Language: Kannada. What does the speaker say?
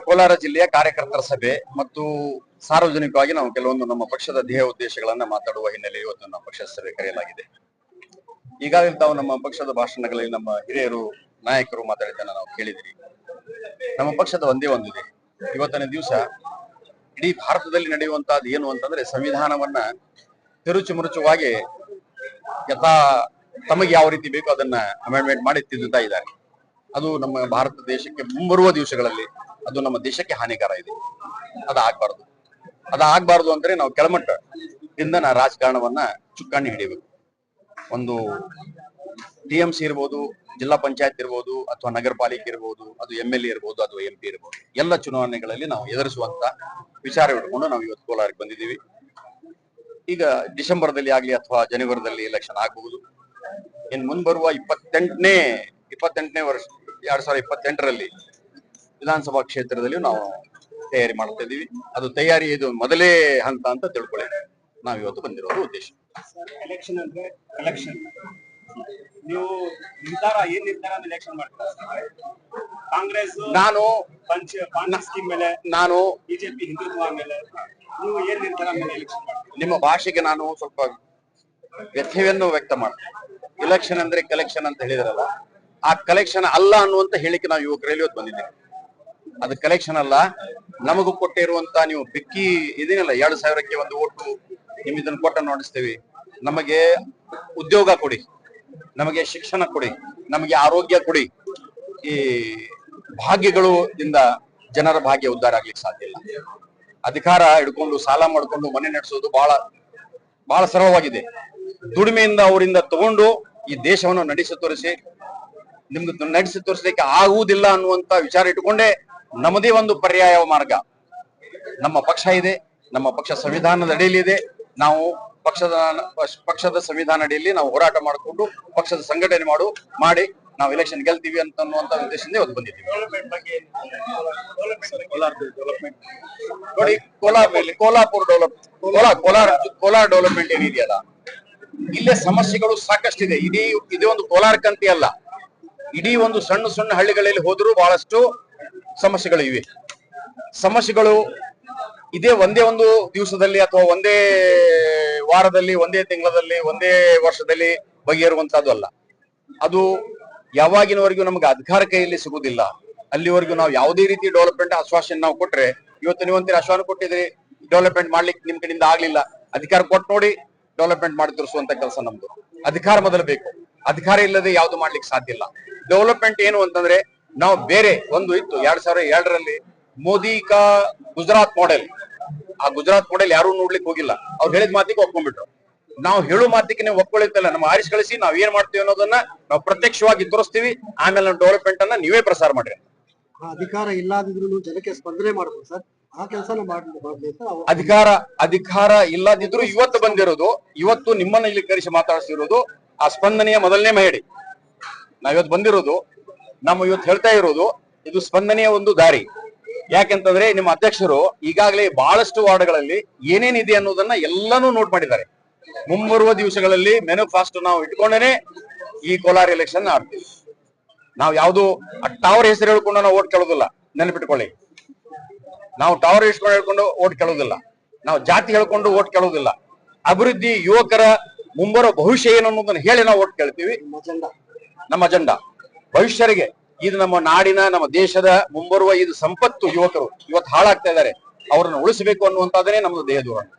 ಕೋಲಾರ ಜಿಲ್ಲೆಯ ಕಾರ್ಯಕರ್ತರ ಸಭೆ ಮತ್ತು ಸಾರ್ವಜನಿಕವಾಗಿ ನಾವು ಕೆಲವೊಂದು ನಮ್ಮ ಪಕ್ಷದ ಧ್ಯೇಯ ಉದ್ದೇಶಗಳನ್ನ ಮಾತಾಡುವ ಹಿನ್ನೆಲೆ ಇವತ್ತು ನಮ್ಮ ಪಕ್ಷದ ಸಭೆ ಕರೆಯಲಾಗಿದೆ. ಈಗಾಗಲೇ ತಾವು ನಮ್ಮ ಪಕ್ಷದ ಭಾಷಣಗಳಲ್ಲಿ ನಮ್ಮ ಹಿರಿಯರು ನಾಯಕರು ಮಾತಾಡಿದ್ದನ್ನ ನಾವು ಕೇಳಿದಿರಿ. ನಮ್ಮ ಪಕ್ಷದ ಒಂದೇ ಒಂದಿದೆ, ಇವತ್ತಿನ ದಿವಸ ಇಡೀ ಭಾರತದಲ್ಲಿ ನಡೆಯುವಂತಹದ್ದು ಏನು ಅಂತಂದ್ರೆ ಸಂವಿಧಾನವನ್ನ ತಿರುಚು ಮುರುಚುವಾಗಿ ತಮಗೆ ಯಾವ ರೀತಿ ಬೇಕೋ ಅದನ್ನ ಅಮೆಂಡ್ಮೆಂಟ್ ಮಾಡಿ ತಿದ್ದುತ್ತಾ ಇದ್ದಾರೆ. ಅದು ನಮ್ಮ ಭಾರತ ದೇಶಕ್ಕೆ ಮುಂಬರುವ ದಿವಸಗಳಲ್ಲಿ ಅದು ನಮ್ಮ ದೇಶಕ್ಕೆ ಹಾನಿಕಾರ ಇದೆ. ಅದಾಗಬಾರದು ಅಂದ್ರೆ ನಾವು ಕೆಳಮಟ್ಟದಿಂದ ರಾಜಕಾರಣವನ್ನ ಚುಕ್ಕಾಣಿ ಹಿಡಿಯಬೇಕು. ಒಂದು TMC ಇರ್ಬೋದು, ಜಿಲ್ಲಾ ಪಂಚಾಯತ್ ಇರ್ಬೋದು, ಅಥವಾ ನಗರ ಪಾಲಿಕೆ ಇರ್ಬೋದು, ಅದು MLA ಇರ್ಬೋದು, ಅದು MP ಇರ್ಬೋದು, ಎಲ್ಲ ಚುನಾವಣೆಗಳಲ್ಲಿ ನಾವು ಎದುರಿಸುವಂತ ವಿಚಾರ ಇಟ್ಕೊಂಡು ನಾವು ಇವತ್ತು ಕೋಲಾರಕ್ಕೆ ಬಂದಿದ್ದೀವಿ. ಈಗ ಡಿಸೆಂಬರ್ದಲ್ಲಿ ಆಗ್ಲಿ ಅಥವಾ ಜನವರಿದಲ್ಲಿ ಎಲೆಕ್ಷನ್ ಆಗಬಹುದು. ಇನ್ನು ಮುಂಬರುವ 28ನೇ ವರ್ಷ 2028ರಲ್ಲಿ ವಿಧಾನಸಭಾ ಕ್ಷೇತ್ರದಲ್ಲಿ ನಾವು ತಯಾರಿ ಮಾಡ್ತಾ ಇದೀವಿ. ಅದು ತಯಾರಿ ಇದು ಮೊದಲೇ ಹಂತ ಅಂತ ತಿಳ್ಕೊಳ್ಳಿ ನಾವ್ ಇವತ್ತು ಬಂದಿರೋದು ಉದ್ದೇಶ. ಎಲೆಕ್ಷನ್ ಅಂದ್ರೆ ಕಲೆಕ್ಷನ್, ನೀವು ನಿರ್ಧಾರ ಎಲೆಕ್ಷನ್ ಮಾಡ್ತೀರಾ? ಕಾಂಗ್ರೆಸ್ ನಾನು ಸ್ಕೀಮ್ ಮೇಲೆ, ನಾನು ಬಿಜೆಪಿ ಹಿಂದುತ್ವ ಮೇಲೆ, ನೀವು ಏನ್ ನಿರ್ಧಾರ ಮೇಲೆ ಎಲೆಕ್ಷನ್ ಮಾಡ್ತೀರಾ? ನಿಮ್ಮ ಭಾಷೆಗೆ ನಾನು ಸ್ವಲ್ಪ ವ್ಯಥೆಯನ್ನು ವ್ಯಕ್ತ ಮಾಡ್ತೀನಿ. ಎಲೆಕ್ಷನ್ ಅಂದ್ರೆ ಕಲೆಕ್ಷನ್ ಅಂತ ಹೇಳಿದ್ರಲ್ಲ, ಆ ಕಲೆಕ್ಷನ್ ಅಲ್ಲ ಅನ್ನುವಂತ ಹೇಳಿಕೆ ನಾವು ಯುವಕರಲ್ಲಿ ಇವತ್ತು ಬಂದಿದ್ದೇವೆ. ಅದು ಕಲೆಕ್ಷನ್ ಅಲ್ಲ. ನಮಗೂ ಕೊಟ್ಟಿರುವಂತ ನೀವು ಬಿಕ್ಕಿ ಇದೇನಲ್ಲ 2000ಕ್ಕೆ ಒಂದು ಓಟು ನಿಮ್ ಇದನ್ನ ಕೊಟ್ಟ ನೋಡಿಸ್ತೇವೆ. ನಮಗೆ ಉದ್ಯೋಗ ಕೊಡಿ, ನಮಗೆ ಶಿಕ್ಷಣ ಕೊಡಿ, ನಮಗೆ ಆರೋಗ್ಯ ಕೊಡಿ. ಈ ಭಾಗ್ಯಗಳು ಇಂದ ಜನರ ಭಾಗ್ಯ ಉದ್ಧಾರ ಆಗ್ಲಿಕ್ಕೆ ಸಾಧ್ಯ ಇಲ್ಲ. ಅಧಿಕಾರ ಹಿಡ್ಕೊಂಡು ಸಾಲ ಮಾಡ್ಕೊಂಡು ಮನೆ ನಡೆಸೋದು ಬಹಳ ಸರಳವಾಗಿದೆ. ದುಡಿಮೆಯಿಂದ ಅವರಿಂದ ತಗೊಂಡು ಈ ದೇಶವನ್ನು ನಡೆಸಿ ತೋರಿಸಲಿಕ್ಕೆ ಆಗುವುದಿಲ್ಲ ಅನ್ನುವಂತ ವಿಚಾರ ಇಟ್ಟುಕೊಂಡೇ ನಮ್ಮದೇ ಒಂದು ಪರ್ಯಾಯ ಮಾರ್ಗ ನಮ್ಮ ಪಕ್ಷ ಇದೆ. ನಮ್ಮ ಪಕ್ಷ ಸಂವಿಧಾನದ ಅಡಿಯಲ್ಲಿ ಇದೆ. ನಾವು ಪಕ್ಷದ ಸಂವಿಧಾನ ಅಡಿಯಲ್ಲಿ ನಾವು ಹೋರಾಟ ಮಾಡಿಕೊಂಡು ಪಕ್ಷದ ಸಂಘಟನೆ ಮಾಡಿ ನಾವು ಎಲೆಕ್ಷನ್ ಗೆಲ್ತೀವಿ ಅನ್ನುವಂತ ಉದ್ದೇಶದಿಂದ ಇವತ್ತು ಬಂದಿದ್ದೀವಿ. ನೋಡಿ, ಕೋಲಾರ ಡೆವಲಪ್ಮೆಂಟ್ ಏನಿದೆಯಲ್ಲ, ಇಲ್ಲೇ ಸಮಸ್ಯೆಗಳು ಸಾಕಷ್ಟಿದೆ. ಇದೇ ಒಂದು ಕೋಲಾರಕ್ಕಂತೆ ಅಲ್ಲ, ಇಡೀ ಒಂದು ಸಣ್ಣ ಹಳ್ಳಿಗಳಲ್ಲಿ ಹೋದರೂ ಬಹಳಷ್ಟು ಸಮಸ್ಯೆಗಳು ಇವೆ. ಸಮಸ್ಯೆಗಳು ಒಂದೇ ಒಂದು ದಿವಸದಲ್ಲಿ ಅಥವಾ ಒಂದೇ ವಾರದಲ್ಲಿ, ಒಂದೇ ತಿಂಗಳಲ್ಲಿ, ಒಂದೇ ವರ್ಷದಲ್ಲಿ ಬಗೆಹರುವಂತಹದ್ದು ಅಲ್ಲ. ಅದು ಯಾವಾಗಿನವರೆಗೂ ನಮ್ಗೆ ಅಧಿಕಾರ ಕೈಯಲ್ಲಿ ಸಿಗುವುದಿಲ್ಲ ಅಲ್ಲಿವರೆಗೂ ನಾವು ಯಾವುದೇ ರೀತಿ ಡೆವಲಪ್ಮೆಂಟ್ ಆಶ್ವಾಸನೆ ನಾವು ಕೊಟ್ರೆ, ಇವತ್ತು ನೀವಂತೀರಿ ಆಶ್ವಾಸನೆ ಕೊಟ್ಟಿದ್ರಿ ಡೆವಲಪ್ಮೆಂಟ್ ಮಾಡ್ಲಿಕ್ಕೆ ನಿಮ್ ಕಡೆಯಿಂದ ಆಗ್ಲಿಲ್ಲ, ಅಧಿಕಾರ ಕೊಟ್ಟು ನೋಡಿ ಡೆವಲಪ್ಮೆಂಟ್ ಮಾಡಿ ತೋರಿಸುವಂತ ಕೆಲಸ ನಮ್ದು. ಅಧಿಕಾರ ಮೊದಲು ಬೇಕು. ಅಧಿಕಾರ ಇಲ್ಲದೆ ಯಾವ್ದು ಮಾಡ್ಲಿಕ್ಕೆ ಸಾಧ್ಯ ಇಲ್ಲ. ಡೆವಲಪ್ಮೆಂಟ್ ಏನು ಅಂತಂದ್ರೆ, ನಾವು ಬೇರೆ ಒಂದು ಇತ್ತು 2002ರಲ್ಲಿ ಮೋದಿ ಗುಜರಾತ್ ಮಾಡೆಲ್. ಆ ಗುಜರಾತ್ ಮಾಡೆಲ್ ಯಾರು ನೋಡ್ಲಿಕ್ಕೆ ಹೋಗಿಲ್ಲ. ಅವ್ರು ಹೇಳಿದ ಮಾತಿಗೆ ಒಪ್ಕೊಂಡ್ಬಿಟ್ರು. ನಾವು ಹೇಳೋ ಮಾತಿಗೆ ನೀವು ಒಪ್ಕೊಳ್ಳಿತ್ತಲ್ಲ, ನಮ್ಮ ಆರಿಸಿ ಕಳಿಸಿ ನಾವ್ ಏನ್ ಮಾಡ್ತೀವಿ ಅನ್ನೋದನ್ನ ನಾವು ಪ್ರತ್ಯಕ್ಷವಾಗಿ ತೋರಿಸ್ತೀವಿ. ಆಮೇಲೆ ನಾವು ಡೆವಲಪ್ಮೆಂಟ್ ಅನ್ನ ನೀವೇ ಪ್ರಸಾರ ಮಾಡ್ರಿ. ಅಧಿಕಾರ ಇಲ್ಲದಿದ್ರು ಜನಕ್ಕೆ ಸ್ಪಂದನೆ ಮಾಡಬಹುದು ಸರ್, ಆ ಕೆಲಸನ ಮಾಡಬೇಕು. ಅಧಿಕಾರ ಇಲ್ಲದಿದ್ರು ಇವತ್ತು ಬಂದಿರೋದು, ಇವತ್ತು ನಿಮ್ಮನ್ನ ಇಲ್ಲಿ ಕರೆಸಿ ಮಾತಾಡಿಸಿರೋದು ಆ ಸ್ಪಂದನೆಯ ಮೊದಲನೇ ಮಹಡಿ. ನಾವಿವತ್ತು ಬಂದಿರೋದು, ನಾವು ಇವತ್ತು ಹೇಳ್ತಾ ಇರೋದು ಇದು ಸ್ಪಂದನೆಯ ಒಂದು ದಾರಿ. ಯಾಕೆಂತಂದ್ರೆ ನಿಮ್ಮ ಅಧ್ಯಕ್ಷರು ಈಗಾಗಲೇ ಬಹಳಷ್ಟು ವಾರ್ಡ್ಗಳಲ್ಲಿ ಏನೇನಿದೆ ಅನ್ನೋದನ್ನ ಎಲ್ಲಾನು ನೋಟ್ ಮಾಡಿದ್ದಾರೆ. ಮುಂಬರುವ ದಿವಸಗಳಲ್ಲಿ ಮೆನು ಫಾಸ್ಟ್ ನಾವು ಇಟ್ಕೊಂಡೇನೆ ಈ ಕೋಲಾರ ಎಲೆಕ್ಷನ್ ಆಡ್ತೀವಿ. ನಾವು ಯಾವ್ದು ಟವರ್ ಹೆಸರು ಹೇಳ್ಕೊಂಡು ನಾವು ಓಟ್ ಕೇಳೋದಿಲ್ಲ, ನೆನಪಿಟ್ಕೊಳ್ಳಿ. ನಾವು ಟವರ್ ಹೇಳ್ಕೊಂಡು ಓಟ್ ಕೇಳೋದಿಲ್ಲ, ನಾವು ಜಾತಿ ಹೇಳ್ಕೊಂಡು ಓಟ್ ಕೇಳೋದಿಲ್ಲ. ಅಭಿವೃದ್ಧಿ, ಯುವಕರ ಮುಂಬರುವ ಭವಿಷ್ಯ ಏನು ಅನ್ನೋದನ್ನ ಹೇಳಿ ನಾವು ಓಟ್ ಕೇಳ್ತೀವಿ. ನಮ್ಮ ಅಜೆಂಡಾ ಭವಿಷ್ಯರಿಗೆ, ಇದು ನಮ್ಮ ನಾಡಿನ, ನಮ್ಮ ದೇಶದ ಮುಂಬರುವ ಇದು ಸಂಪತ್ತು. ಯುವಕರು ಇವತ್ತು ಹಾಳಾಗ್ತಾ ಇದ್ದಾರೆ, ಅವರನ್ನು ಉಳಿಸಬೇಕು ಅನ್ನುವಂಥದ್ದೇ ನಮ್ದು ದೇಹ ಧೋರಣೆ.